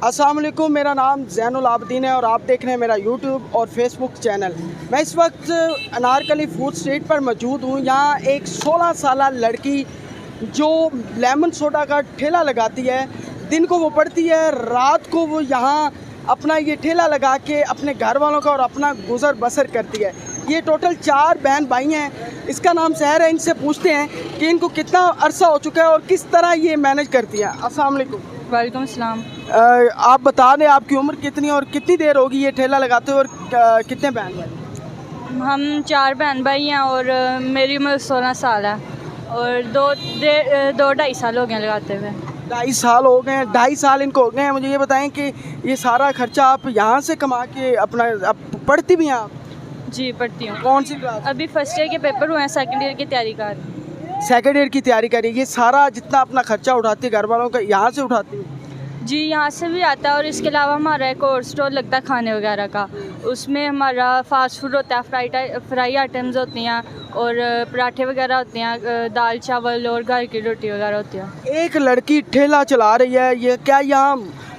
अस्सलाम वालेकुम, मेरा नाम ज़ैनुल आबदीन है और आप देख रहे हैं मेरा यूट्यूब और फेसबुक चैनल। मैं इस वक्त अनारकली फूड स्ट्रीट पर मौजूद हूँ। यहाँ एक 16 साल लड़की जो लेमन सोडा का ठेला लगाती है, दिन को वो पढ़ती है, रात को वो यहाँ अपना ये ठेला लगा के अपने घर वालों का और अपना गुजर बसर करती है। ये टोटल 4 बहन भाई हैं। इसका नाम सहर है। इनसे पूछते हैं कि इनको कितना अरसा हो चुका है और किस तरह ये मैनेज करती है। अस्सलाम वालेकुम। वालेकुम अस्सलाम। आप बता दें आपकी उम्र कितनी और कितनी देर होगी ये ठेला लगाते हुए और कितने बहन भाई? हम 4 बहन भाई हैं और मेरी उम्र 16 साल है और 2-2.5 साल हो गए लगाते हुए। 2.5 साल हो गए हैं। 2.5 साल इनको हो गए हैं। मुझे ये बताएं कि ये सारा खर्चा आप यहाँ से कमा के अपना आप पढ़ती भी हैं आप? जी पढ़ती हूँ। कौन सी क्लास? अभी फर्स्ट ईयर के पेपर हुए हैं, सेकंड ईयर की तैयारी कर रही हूँ। सेकेंड ईयर की तैयारी करी। ये सारा जितना अपना खर्चा उठाती है घर वालों का यहाँ से उठाती है? जी यहाँ से भी आता है और इसके अलावा हमारा एक और स्टोर लगता है खाने वगैरह का। उसमें हमारा फास्ट फूड होता है, फ्राई आइटम्स होती हैं और पराठे वगैरह होते हैं, दाल चावल और घर की रोटी वगैरह होती है। एक लड़की ठेला चला रही है, ये क्या यहाँ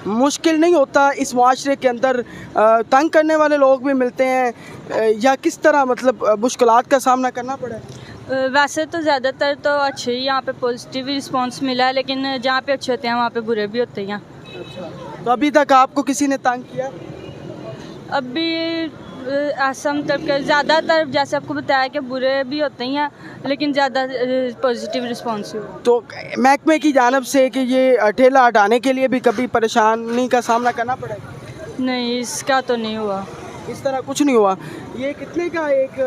मुश्किल नहीं होता इस माशरे के अंदर? तंग करने वाले लोग भी मिलते हैं या किस तरह मतलब मुश्किलात का सामना करना पड़ा? वैसे तो ज़्यादातर तो अच्छे ही यहाँ पे पॉजिटिव रिस्पांस मिला है, लेकिन जहाँ पे अच्छे होते हैं वहाँ पे बुरे भी होते हैं। अच्छा, तो अभी तक आपको किसी ने तंग किया? अभी ऐसा मतलब ज़्यादातर जैसे आपको बताया कि बुरे भी होते ही हैं, लेकिन ज़्यादा पॉजिटिव रिस्पांस हुआ। तो महकमे की जानिब से कि ये ठेला हटाने के लिए भी कभी परेशानी का सामना करना पड़ेगा? नहीं, इसका तो नहीं हुआ। इस तरह कुछ नहीं हुआ। ये कितने का एक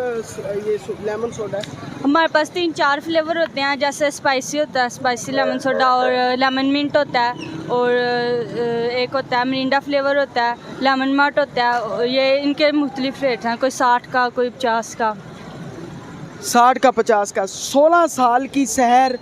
ये लेमन सोडा है? हमारे पास 3-4 फ्लेवर होते हैं, जैसे स्पाइसी होता है, स्पाइसी लेमन सोडा, और लेमन मिंट होता है, और एक होता है मिरिंडा फ्लेवर होता है, लेमन मार्ट होता है। ये इनके मुख्तलिफ रेट हैं, कोई 60 का, कोई 50 का। 60 का, 50 का। 16 साल की सहर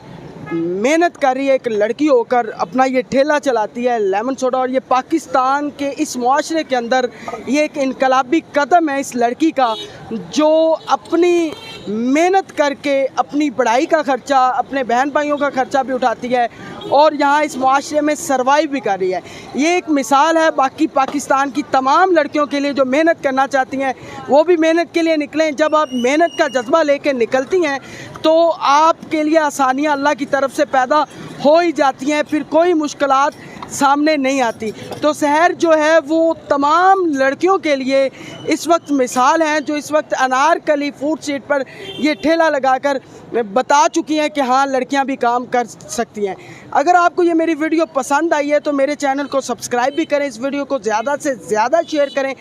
मेहनत कर रही है एक लड़की होकर, अपना ये ठेला चलाती है लेमन सोडा, और ये पाकिस्तान के इस मुआशरे के अंदर ये एक इनकलाबी कदम है इस लड़की का, जो अपनी मेहनत करके अपनी पढ़ाई का ख़र्चा, अपने बहन भाइयों का ख़र्चा भी उठाती है और यहाँ इस मुआशरे में सर्वाइव भी कर रही है। ये एक मिसाल है बाकी पाकिस्तान की तमाम लड़कियों के लिए जो मेहनत करना चाहती हैं, वो भी मेहनत के लिए निकलें। जब आप मेहनत का जज्बा लेकर निकलती हैं तो आपके लिए आसानियाँ अल्लाह की तरफ से पैदा हो ही जाती हैं, फिर कोई मुश्किलात सामने नहीं आती। तो सहर जो है वो तमाम लड़कियों के लिए इस वक्त मिसाल हैं, जो इस वक्त अनारकली फूड स्ट्रीट पर ये ठेला लगाकर बता चुकी हैं कि हाँ, लड़कियां भी काम कर सकती हैं। अगर आपको ये मेरी वीडियो पसंद आई है तो मेरे चैनल को सब्सक्राइब भी करें, इस वीडियो को ज़्यादा से ज़्यादा शेयर करें,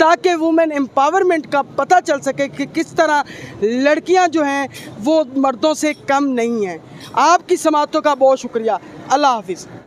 ताकि वुमेन एम्पावरमेंट का पता चल सके कि किस तरह लड़कियां जो हैं वो मर्दों से कम नहीं हैं। आपकी समाअतों का बहुत शुक्रिया। अल्लाह हाफिज़।